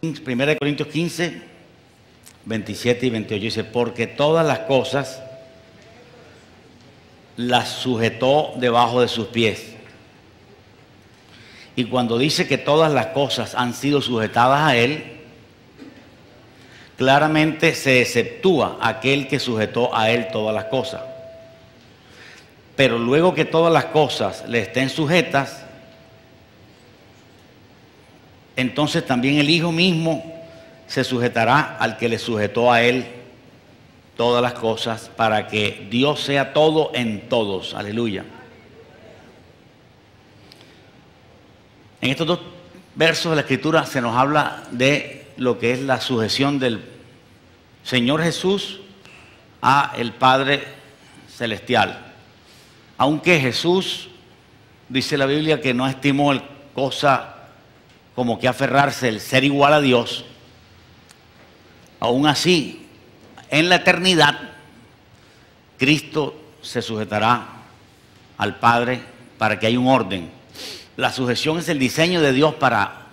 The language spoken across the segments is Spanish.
1 Corintios 15, 27 y 28 dice, porque todas las cosas las sujetó debajo de sus pies. Y cuando dice que todas las cosas han sido sujetadas a Él, claramente se exceptúa aquel que sujetó a Él todas las cosas. Pero luego que todas las cosas le estén sujetas, entonces también el Hijo mismo se sujetará al que le sujetó a Él todas las cosas, para que Dios sea todo en todos. Aleluya. En estos dos versos de la Escritura se nos habla de lo que es la sujeción del Señor Jesús a el Padre Celestial. Aunque Jesús, dice la Biblia, que no estimó cosa como que aferrarse, el ser igual a Dios, aún así, en la eternidad, Cristo se sujetará al Padre para que haya un orden. La sujeción es el diseño de Dios para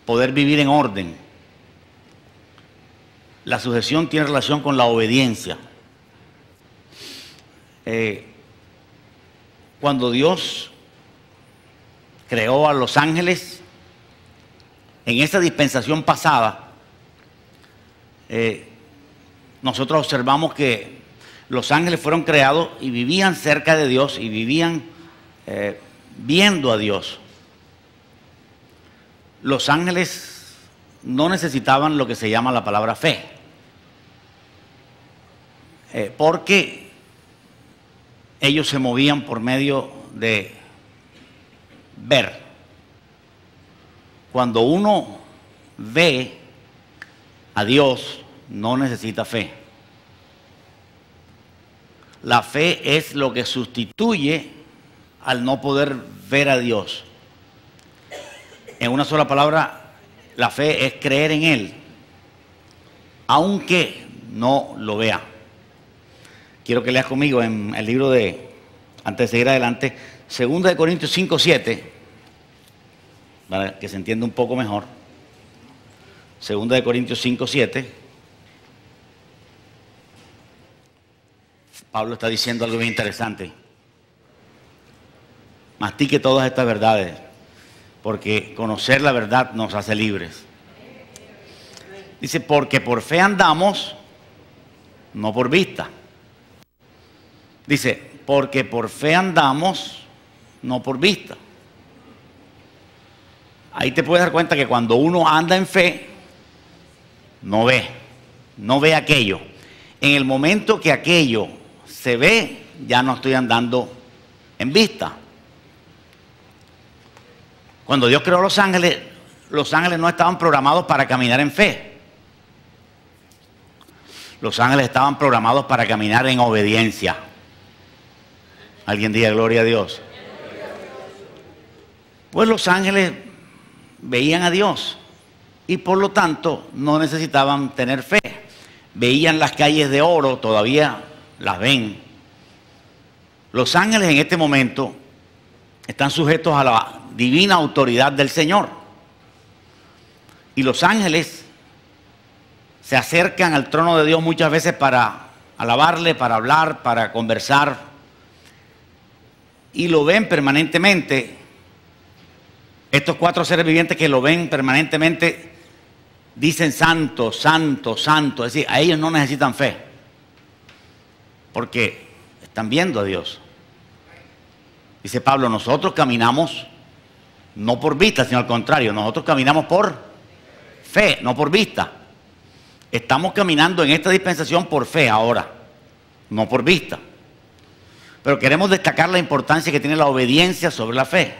poder vivir en orden. La sujeción tiene relación con la obediencia. Cuando Dios creó a los ángeles, en esa dispensación pasada, nosotros observamos que los ángeles fueron creados y vivían cerca de Dios y vivían viendo a Dios. Los ángeles no necesitaban lo que se llama la palabra fe, porque ellos se movían por medio de ver. Cuando uno ve a Dios, no necesita fe. La fe es lo que sustituye al no poder ver a Dios. En una sola palabra, la fe es creer en Él, aunque no lo vea. Quiero que leas conmigo en el libro de, antes de seguir adelante, 2 Corintios 5, 7, para que se entienda un poco mejor. 2 Corintios 5, 7. Pablo está diciendo algo bien interesante. Mastique todas estas verdades, porque conocer la verdad nos hace libres. Dice, porque por fe andamos, no por vista. Dice, porque por fe andamos, no por vista. Ahí te puedes dar cuenta que cuando uno anda en fe, no ve aquello. En el momento que aquello se ve, ya no estoy andando en vista. Cuando Dios creó los ángeles no estaban programados para caminar en fe. Los ángeles estaban programados para caminar en obediencia. Alguien diga gloria a Dios. Pues los ángeles veían a Dios y por lo tanto no necesitaban tener fe. Veían las calles de oro, todavía las ven. Los ángeles en este momento están sujetos a la divina autoridad del Señor. Y los ángeles se acercan al trono de Dios muchas veces para alabarle, para hablar, para conversar. Y lo ven permanentemente. Estos cuatro seres vivientes que lo ven permanentemente dicen santo, santo, santo. Es decir, a ellos no necesitan fe, porque están viendo a Dios. Dice Pablo, nosotros caminamos no por vista, sino al contrario, nosotros caminamos por fe, no por vista. Estamos caminando en esta dispensación por fe ahora, no por vista. Pero queremos destacar la importancia que tiene la obediencia sobre la fe.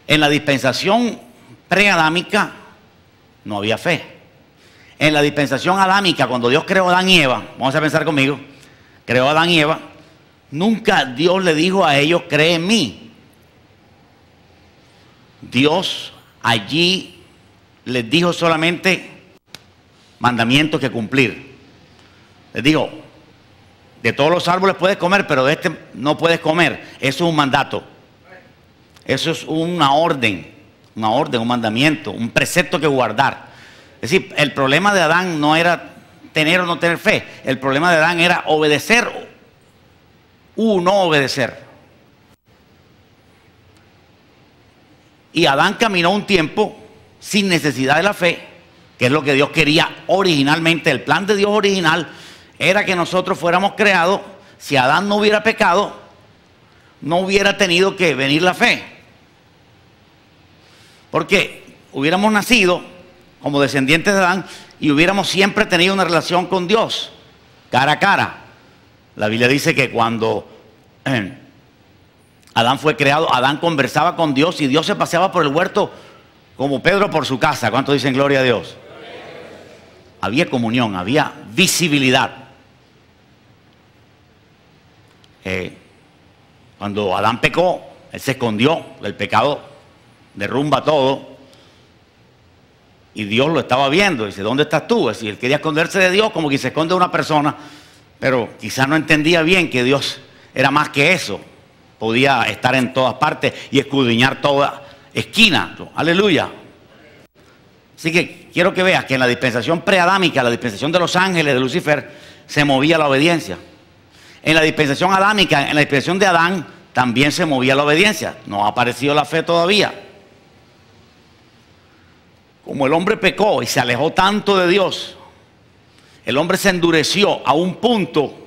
En la dispensación preadámica no había fe. En la dispensación adámica, cuando Dios creó a Adán y Eva, vamos a pensar conmigo, creó a Adán y Eva, nunca Dios le dijo a ellos, cree en mí. Dios allí les dijo solamente mandamientos que cumplir. Les dijo, de todos los árboles puedes comer, pero de este no puedes comer. Eso es un mandato. Eso es una orden. una orden, un mandamiento, un precepto que guardar. Es decir, el problema de Adán no era tener o no tener fe. El problema de Adán era obedecer o no obedecer. Y Adán caminó un tiempo sin necesidad de la fe, que es lo que Dios quería originalmente. El plan de Dios original era que nosotros fuéramos creados. Si Adán no hubiera pecado, no hubiera tenido que venir la fe. Porque hubiéramos nacido como descendientes de Adán y hubiéramos siempre tenido una relación con Dios, cara a cara. La Biblia dice que cuando Adán fue creado, Adán conversaba con Dios y Dios se paseaba por el huerto como Pedro por su casa. ¿Cuántos dicen gloria a Dios? Había comunión, había visibilidad. Cuando Adán pecó, él se escondió, el pecado derrumba todo y Dios lo estaba viendo. Dice, ¿dónde estás tú? Es decir, él quería esconderse de Dios como que se esconde de una persona, pero quizás no entendía bien que Dios era más que eso. Podía estar en todas partes y escudriñar toda esquina. Aleluya. Así que quiero que veas que en la dispensación preadámica, la dispensación de los ángeles de Lucifer, se movía la obediencia. En la dispensación adámica, en la dispensación de Adán, también se movía la obediencia. No ha aparecido la fe todavía. Como el hombre pecó y se alejó tanto de Dios, el hombre se endureció a un punto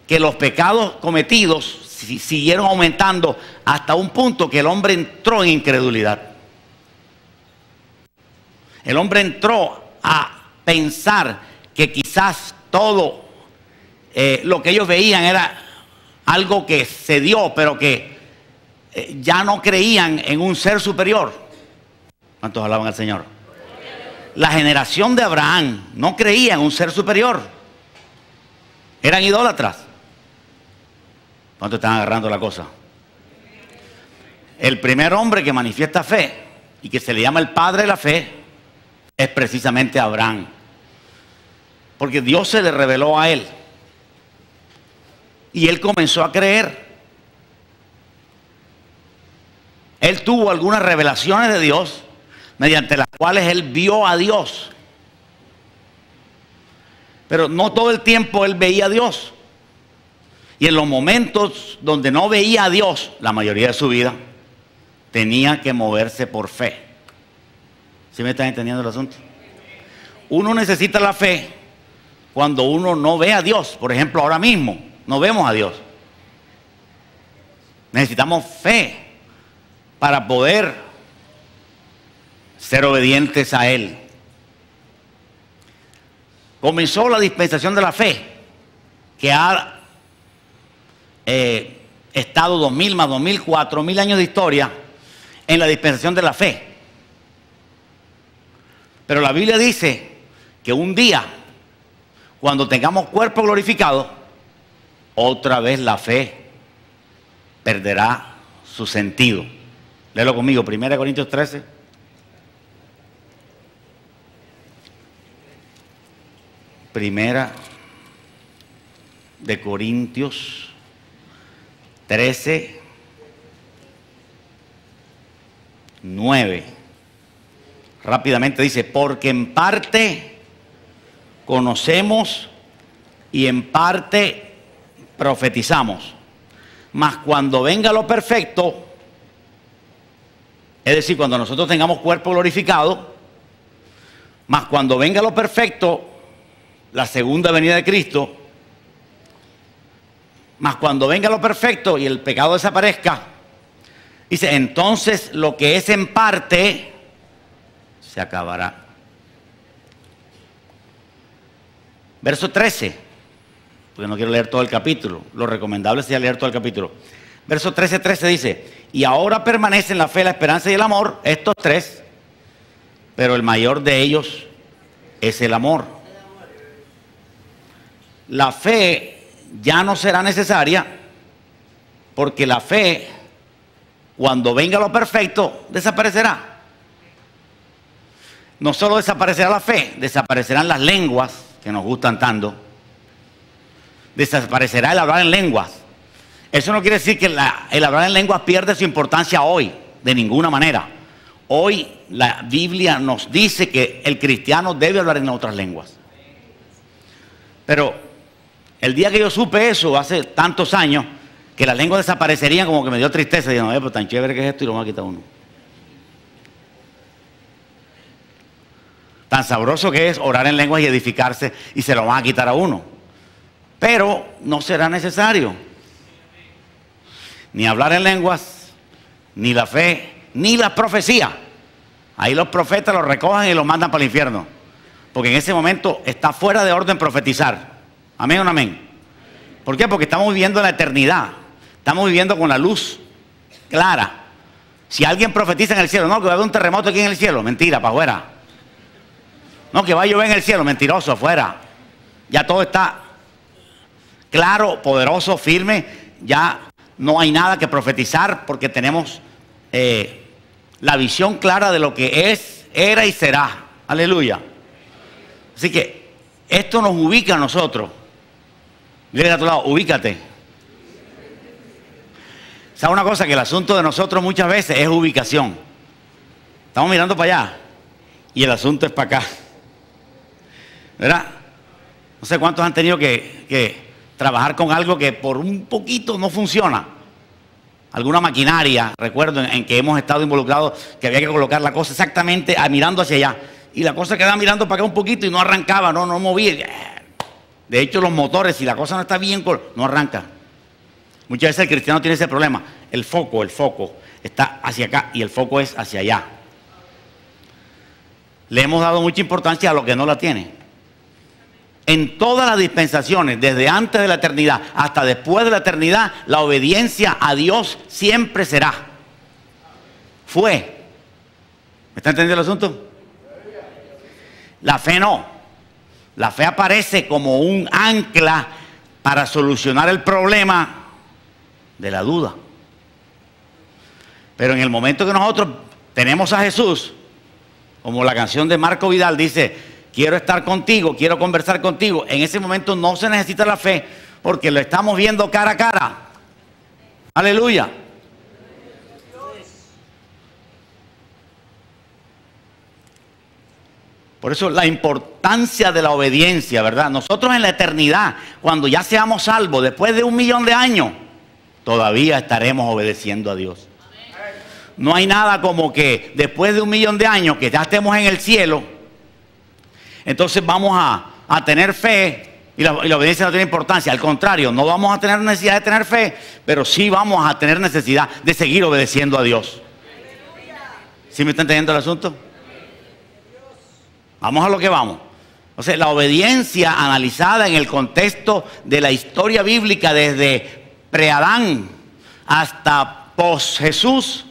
que los pecados cometidos siguieron aumentando hasta un punto que el hombre entró en incredulidad. El hombre entró a pensar que quizás todo lo que ellos veían era algo que se dio, pero que ya no creían en un ser superior. ¿Cuántos alaban al Señor? La generación de Abraham no creía en un ser superior. Eran idólatras. ¿Cuántos están agarrando la cosa? El primer hombre que manifiesta fe y que se le llama el padre de la fe es precisamente Abraham. Porque Dios se le reveló a él. Y él comenzó a creer. Él tuvo algunas revelaciones de Dios mediante las cuales él vio a Dios. Pero no todo el tiempo él veía a Dios. Y en los momentos donde no veía a Dios, la mayoría de su vida, tenía que moverse por fe. ¿Sí me están entendiendo el asunto? Uno necesita la fe cuando uno no ve a Dios. Por ejemplo, ahora mismo no vemos a Dios. Necesitamos fe para poder ser obedientes a Él. Comenzó la dispensación de la fe, que ha estado 2000 más 2000, 4000 años de historia en la dispensación de la fe. Pero la Biblia dice que un día, cuando tengamos cuerpo glorificado, otra vez la fe perderá su sentido. Léelo conmigo, 1 Corintios 13. Primera de Corintios 13, 9. Rápidamente dice, porque en parte conocemos y en parte profetizamos. Mas cuando venga lo perfecto, es decir, cuando nosotros tengamos cuerpo glorificado, mas cuando venga lo perfecto, la segunda venida de Cristo, mas cuando venga lo perfecto y el pecado desaparezca, dice, entonces lo que es en parte se acabará. Verso 13, porque no quiero leer todo el capítulo, lo recomendable sería leer todo el capítulo. Verso 13 dice, y ahora permanecen la fe, la esperanza y el amor, estos tres, pero el mayor de ellos es el amor. La fe ya no será necesaria, porque la fe, cuando venga lo perfecto, desaparecerá. No solo desaparecerá la fe, desaparecerán las lenguas que nos gustan tanto, desaparecerá el hablar en lenguas. Eso no quiere decir que el hablar en lenguas pierde su importancia hoy, de ninguna manera. Hoy la Biblia nos dice que el cristiano debe hablar en otras lenguas. Pero el día que yo supe eso, hace tantos años, que las lenguas desaparecerían, como que me dio tristeza. Y no, pues tan chévere que es esto y lo va a quitar uno. Tan sabroso que es orar en lenguas y edificarse y se lo van a quitar a uno. Pero no será necesario. Ni hablar en lenguas, ni la fe, ni la profecía. Ahí los profetas los recogen y los mandan para el infierno. Porque en ese momento está fuera de orden profetizar. Amén o no amén. ¿Por qué? Porque estamos viviendo en la eternidad. Estamos viviendo con la luz clara. Si alguien profetiza en el cielo, no, que va a haber un terremoto aquí en el cielo, mentira, para afuera. No, que va a llover en el cielo, mentiroso, afuera. Ya todo está claro, poderoso, firme. Ya no hay nada que profetizar porque tenemos la visión clara de lo que es, era y será. Aleluya. Así que esto nos ubica a nosotros. Dile a tu lado, ubícate. ¿Sabe una cosa? Que el asunto de nosotros muchas veces es ubicación. Estamos mirando para allá y el asunto es para acá. ¿Verdad? No sé cuántos han tenido que trabajar con algo que por un poquito no funciona. Alguna maquinaria, recuerdo en que hemos estado involucrados, que había que colocar la cosa exactamente mirando hacia allá. Y la cosa quedaba mirando para acá un poquito y no arrancaba, no movía. De hecho, los motores, si la cosa no está bien, no arranca. Muchas veces el cristiano tiene ese problema. El foco está hacia acá y el foco es hacia allá. Le hemos dado mucha importancia a lo que no la tiene. En todas las dispensaciones, desde antes de la eternidad hasta después de la eternidad, la obediencia a Dios siempre será. Fue. ¿Me está entendiendo el asunto? La fe no. La fe aparece como un ancla para solucionar el problema de la duda. Pero en el momento que nosotros tenemos a Jesús, como la canción de Marco Vidal dice, quiero estar contigo, quiero conversar contigo. En ese momento no se necesita la fe porque lo estamos viendo cara a cara. Aleluya. Por eso la importancia de la obediencia, ¿verdad? Nosotros en la eternidad, cuando ya seamos salvos, después de 1.000.000 de años, todavía estaremos obedeciendo a Dios. No hay nada como que después de 1.000.000 de años, que ya estemos en el cielo, entonces vamos a tener fe y la obediencia no tiene importancia. Al contrario, no vamos a tener necesidad de tener fe, pero sí vamos a tener necesidad de seguir obedeciendo a Dios. ¿Sí me está entendiendo el asunto? Vamos a lo que vamos. O sea, la obediencia analizada en el contexto de la historia bíblica desde pre-Adán hasta post-Jesús,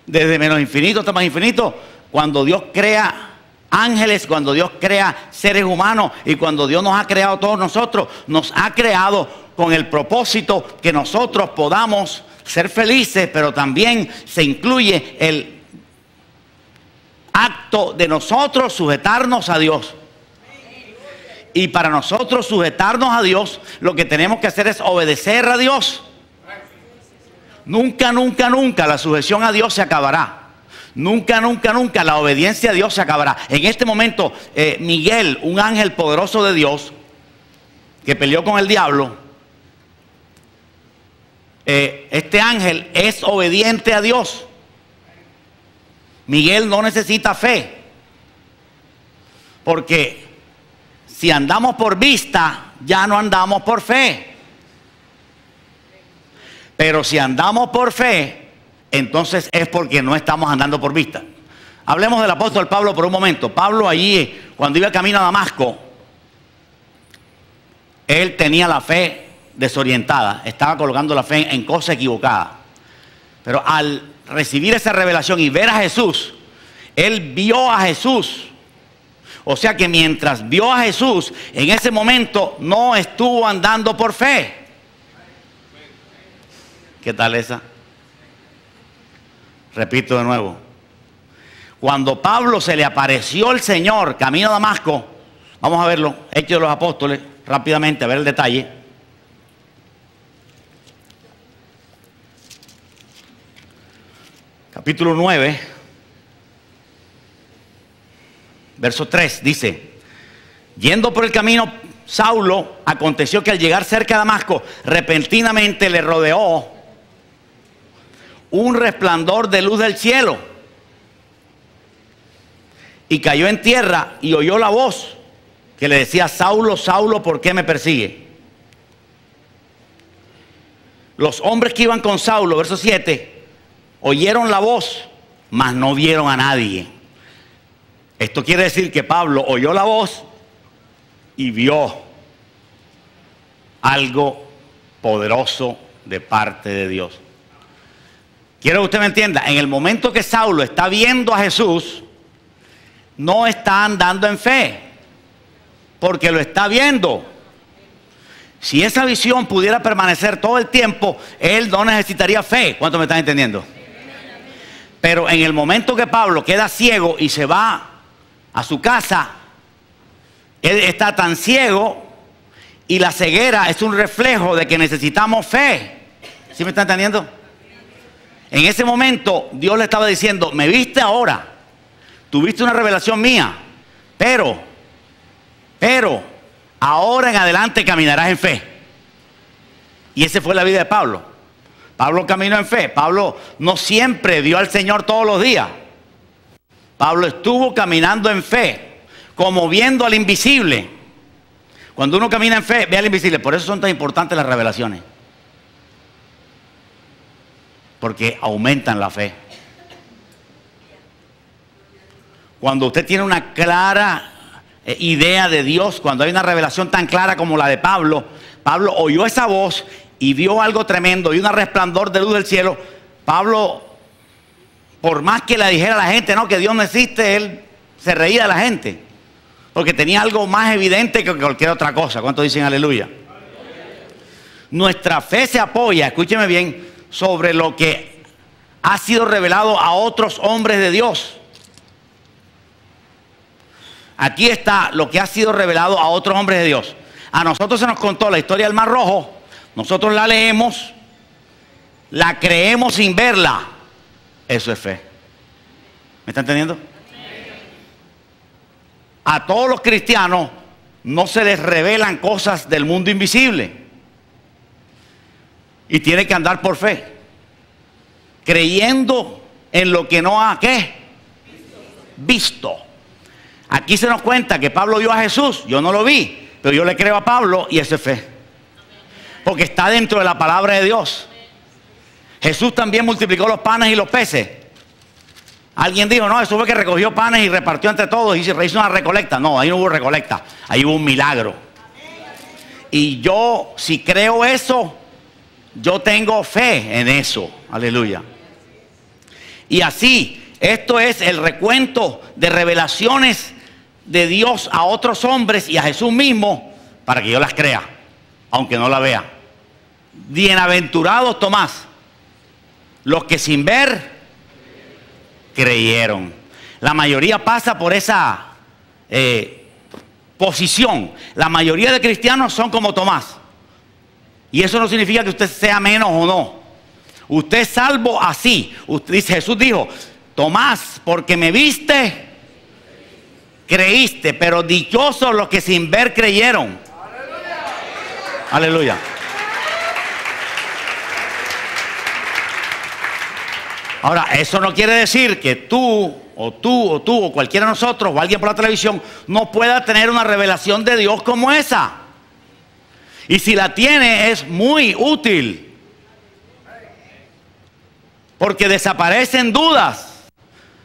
desde menos infinito hasta más infinito, cuando Dios crea ángeles, cuando Dios crea seres humanos y cuando Dios nos ha creado a todos nosotros, nos ha creado con el propósito que nosotros podamos ser felices, pero también se incluye el acto de nosotros sujetarnos a Dios. Y para nosotros sujetarnos a Dios, lo que tenemos que hacer es obedecer a Dios. Nunca, nunca, nunca la sujeción a Dios se acabará. Nunca, nunca, nunca la obediencia a Dios se acabará. En este momento, Miguel, un ángel poderoso de Dios, que peleó con el diablo, este ángel es obediente a Dios. Miguel no necesita fe, porque si andamos por vista, ya no andamos por fe. Pero si andamos por fe, entonces es porque no estamos andando por vista. Hablemos del apóstol Pablo por un momento. Pablo allí, cuando iba camino a Damasco, él tenía la fe desorientada, estaba colocando la fe en cosa equivocada. Pero al recibir esa revelación y ver a Jesús, él vio a Jesús. O sea que mientras vio a Jesús, en ese momento no estuvo andando por fe. ¿Qué tal esa? Repito de nuevo. Cuando Pablo se le apareció el Señor camino a Damasco, vamos a verlo, Hechos de los Apóstoles, rápidamente, a ver el detalle. capítulo 9, verso 3, dice: yendo por el camino, Saulo, aconteció que al llegar cerca de Damasco, repentinamente le rodeó un resplandor de luz del cielo, y cayó en tierra y oyó la voz que le decía: Saulo, Saulo, ¿por qué me persigue? Los hombres que iban con Saulo, verso 7, oyeron la voz, mas no vieron a nadie. Esto quiere decir que Pablo oyó la voz y vio algo poderoso de parte de Dios. Quiero que usted me entienda, en el momento que Saulo está viendo a Jesús, no está andando en fe, porque lo está viendo. Si esa visión pudiera permanecer todo el tiempo, él no necesitaría fe. ¿Cuánto me están entendiendo? Pero en el momento que Pablo queda ciego y se va a su casa, él está tan ciego, y la ceguera es un reflejo de que necesitamos fe. ¿Sí me está entendiendo? En ese momento Dios le estaba diciendo: me viste ahora, tuviste una revelación mía, pero ahora en adelante caminarás en fe. Y esa fue la vida de Pablo. Pablo caminó en fe. Pablo no siempre vio al Señor todos los días. Pablo estuvo caminando en fe, como viendo al invisible. Cuando uno camina en fe, ve al invisible. Por eso son tan importantes las revelaciones, porque aumentan la fe. Cuando usted tiene una clara idea de Dios, cuando hay una revelación tan clara como la de Pablo, Pablo oyó esa voz y vio algo tremendo, y un resplandor de luz del cielo. Pablo, por más que le dijera a la gente, no, que Dios no existe, él se reía de la gente, porque tenía algo más evidente que cualquier otra cosa. ¿Cuántos dicen aleluya? Nuestra fe se apoya, escúcheme bien, sobre lo que ha sido revelado a otros hombres de Dios. Aquí está lo que ha sido revelado a otros hombres de Dios. A nosotros se nos contó la historia del Mar Rojo. Nosotros la leemos, la creemos sin verla. Eso es fe. ¿Me está entendiendo? A todos los cristianos no se les revelan cosas del mundo invisible, y tiene que andar por fe, creyendo en lo que no ha, ¿qué? Visto. Aquí se nos cuenta que Pablo vio a Jesús. Yo no lo vi, pero yo le creo a Pablo, y eso es fe, porque está dentro de la palabra de Dios. Jesús también multiplicó los panes y los peces. Alguien dijo: no, eso fue que recogió panes y repartió entre todos y se hizo una recolecta. No, ahí no hubo recolecta, ahí hubo un milagro. Y yo, si creo eso, yo tengo fe en eso. Aleluya. Y así, esto es el recuento de revelaciones de Dios a otros hombres y a Jesús mismo, para que yo las crea, aunque no la vea. Bienaventurados, Tomás, los que sin ver creyeron. La mayoría pasa por esa posición. La mayoría de cristianos son como Tomás. Y eso no significa que usted sea menos o no. Usted es salvo así. Jesús dijo: Tomás, porque me viste, creíste. Pero dichosos los que sin ver creyeron. Aleluya. Ahora, eso no quiere decir que tú o cualquiera de nosotros o alguien por la televisión no pueda tener una revelación de Dios como esa. Y si la tiene, es muy útil, porque desaparecen dudas,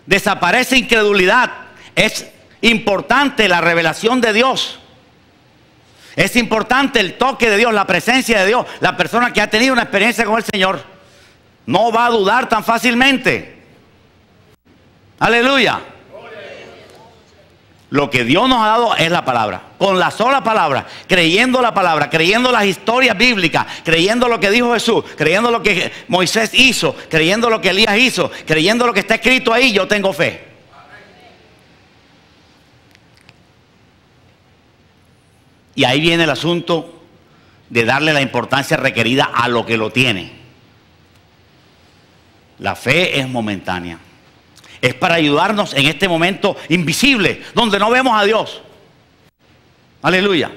desaparece incredulidad. Es importante la revelación de Dios. Es importante el toque de Dios, la presencia de Dios. La persona que ha tenido una experiencia con el Señor no va a dudar tan fácilmente. Aleluya. Lo que Dios nos ha dado es la palabra. Con la sola palabra, creyendo la palabra, creyendo las historias bíblicas, creyendo lo que dijo Jesús, creyendo lo que Moisés hizo, creyendo lo que Elías hizo, creyendo lo que está escrito ahí, yo tengo fe. Y ahí viene el asunto de darle la importancia requerida a lo que lo tiene. La fe es momentánea. Es para ayudarnos en este momento invisible, donde no vemos a Dios. Aleluya.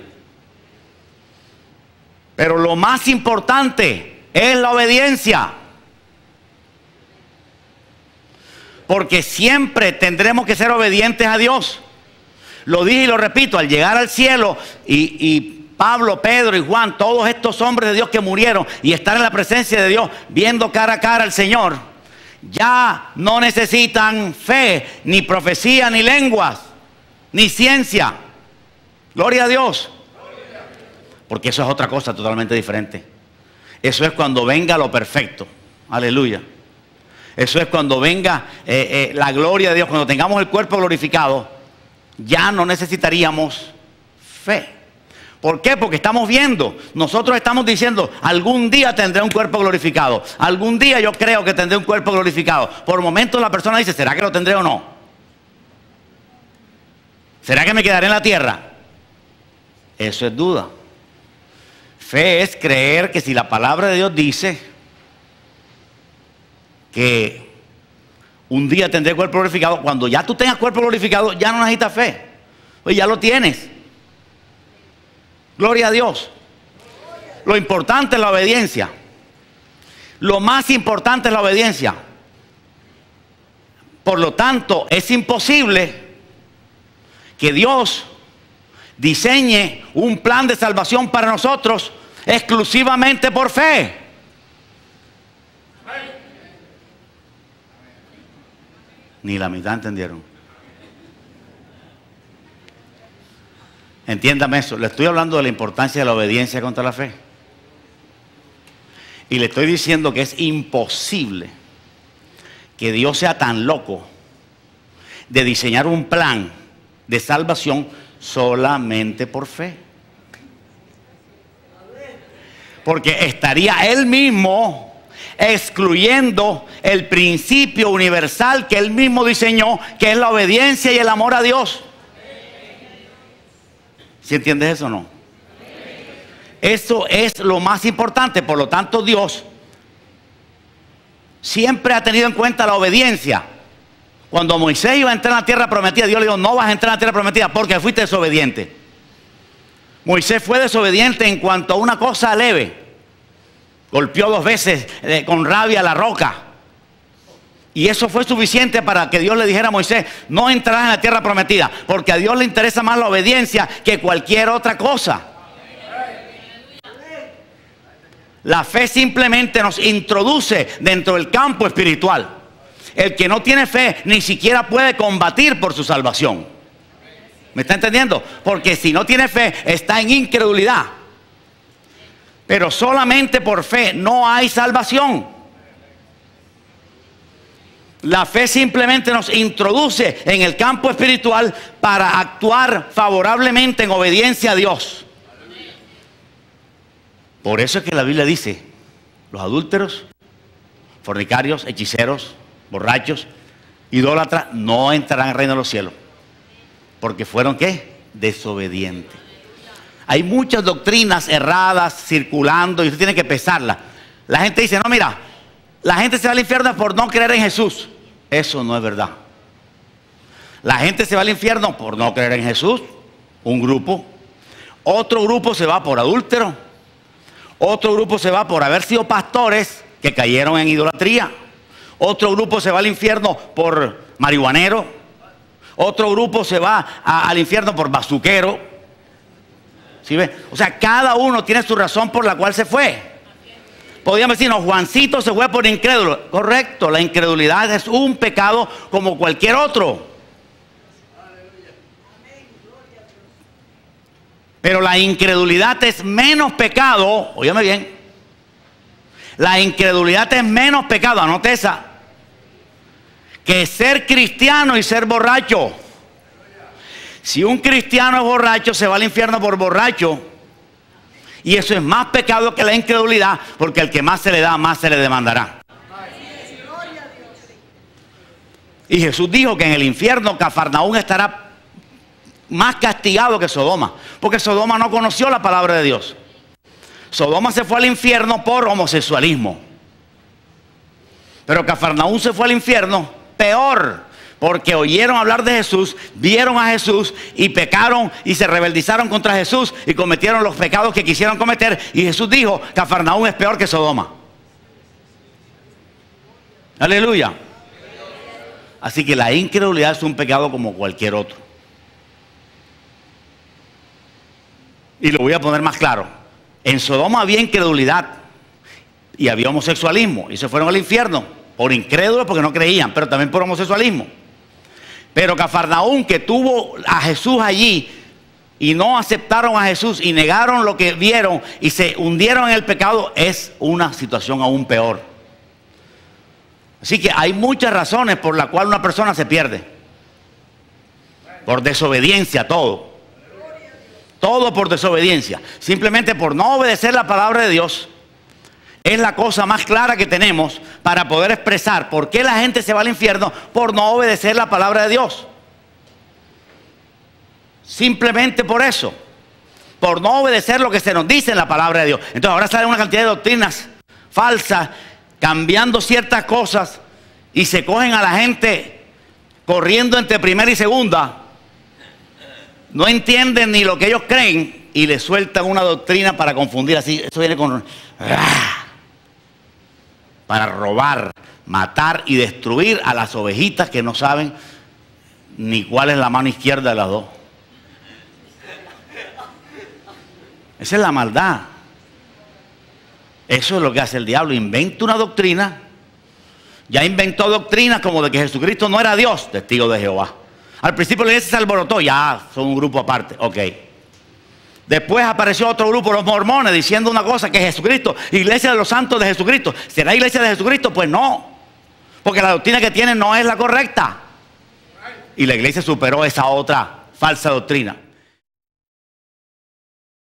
Pero lo más importante es la obediencia. Porque siempre tendremos que ser obedientes a Dios. Lo dije y lo repito, al llegar al cielo y Pablo, Pedro y Juan, todos estos hombres de Dios que murieron y estar en la presencia de Dios, viendo cara a cara al Señor, ya no necesitan fe, ni profecía, ni lenguas, ni ciencia. Gloria a Dios. Porque eso es otra cosa totalmente diferente. Eso es cuando venga lo perfecto. Aleluya. Eso es cuando venga la gloria de Dios, cuando tengamos el cuerpo glorificado, ya no necesitaríamos fe. ¿Por qué? Porque estamos viendo, nosotros estamos diciendo, algún día tendré un cuerpo glorificado, algún día yo creo que tendré un cuerpo glorificado. Por momentos la persona dice, ¿será que lo tendré o no? ¿Será que me quedaré en la tierra? Eso es duda. Fe es creer que si la palabra de Dios dice que un día tendré cuerpo glorificado, cuando ya tú tengas cuerpo glorificado, ya no necesitas fe. Pues ya lo tienes. Gloria a Dios. Lo importante es la obediencia. Lo más importante es la obediencia. Por lo tanto, es imposible que Dios diseñe un plan de salvación para nosotros exclusivamente por fe. Ni la mitad entendieron. Entiéndame eso, le estoy hablando de la importancia de la obediencia contra la fe. Y le estoy diciendo que es imposible que Dios sea tan loco de diseñar un plan de salvación solamente por fe. Porque estaría Él mismo excluyendo el principio universal que Él mismo diseñó, que es la obediencia y el amor a Dios. ¿Sí entiendes eso o no? Eso es lo más importante. Por lo tanto, Dios siempre ha tenido en cuenta la obediencia. Cuando Moisés iba a entrar en la tierra prometida, Dios le dijo, no vas a entrar en la tierra prometida porque fuiste desobediente. Moisés fue desobediente en cuanto a una cosa leve. Golpeó 2 veces con rabia la roca. Y eso fue suficiente para que Dios le dijera a Moisés, no entrarás en la tierra prometida, porque a Dios le interesa más la obediencia que cualquier otra cosa. La fe simplemente nos introduce dentro del campo espiritual. El que no tiene fe ni siquiera puede combatir por su salvación. ¿Me está entendiendo? Porque si no tiene fe, está en incredulidad. Pero solamente por fe no hay salvación. La fe simplemente nos introduce en el campo espiritual para actuar favorablemente en obediencia a Dios. Por eso es que la Biblia dice, los adúlteros, fornicarios, hechiceros, borrachos, idólatras, no entrarán al reino de los cielos. Porque fueron, ¿qué? Desobedientes. Hay muchas doctrinas erradas circulando y usted tiene que pesarlas. La gente dice, no, mira, la gente se va al infierno por no creer en Jesús. Eso no es verdad. La gente se va al infierno por no creer en Jesús, un grupo. Otro grupo se va por adúltero. Otro grupo se va por haber sido pastores que cayeron en idolatría. Otro grupo se va al infierno por marihuanero. Otro grupo se va al infierno por bazuquero. ¿Sí ve? O sea, cada uno tiene su razón por la cual se fue. Podríamos decir, no, Juancito se fue por incrédulo. Correcto, la incredulidad es un pecado como cualquier otro. Pero la incredulidad es menos pecado, óyeme bien. La incredulidad es menos pecado, anote esa, que ser cristiano y ser borracho. Si un cristiano es borracho, se va al infierno por borracho. Y eso es más pecado que la incredulidad, porque el que más se le da, más se le demandará. Y Jesús dijo que en el infierno Cafarnaúm estará más castigado que Sodoma, porque Sodoma no conoció la palabra de Dios. Sodoma se fue al infierno por homosexualismo. Pero Cafarnaúm se fue al infierno peor, porque oyeron hablar de Jesús, vieron a Jesús y pecaron y se rebeldizaron contra Jesús y cometieron los pecados que quisieron cometer. Y Jesús dijo, Cafarnaúm es peor que Sodoma. Aleluya. Así que la incredulidad es un pecado como cualquier otro. Y lo voy a poner más claro. En Sodoma había incredulidad y había homosexualismo y se fueron al infierno por incrédulos porque no creían, pero también por homosexualismo. Pero Cafarnaúm, que tuvo a Jesús allí y no aceptaron a Jesús y negaron lo que vieron y se hundieron en el pecado, es una situación aún peor. Así que hay muchas razones por las cuales una persona se pierde. Por desobediencia, todo. Todo por desobediencia. Simplemente por no obedecer la palabra de Dios. Es la cosa más clara que tenemos para poder expresar por qué la gente se va al infierno por no obedecer la palabra de Dios. Simplemente por eso. Por no obedecer lo que se nos dice en la palabra de Dios. Entonces ahora sale una cantidad de doctrinas falsas, cambiando ciertas cosas, y se cogen a la gente corriendo entre primera y segunda. No entienden ni lo que ellos creen y le sueltan una doctrina para confundir. Así, eso viene con... para robar, matar y destruir a las ovejitas que no saben ni cuál es la mano izquierda de las dos. Esa es la maldad. Eso es lo que hace el diablo. Inventa una doctrina. Ya inventó doctrinas como de que Jesucristo no era Dios, testigo de Jehová. Al principio la iglesia se alborotó, ya son un grupo aparte, ok. Después apareció otro grupo, los mormones, diciendo una cosa, que Jesucristo, iglesia de los santos de Jesucristo. ¿Será iglesia de Jesucristo? Pues no, porque la doctrina que tienen no es la correcta. Y la iglesia superó esa otra falsa doctrina.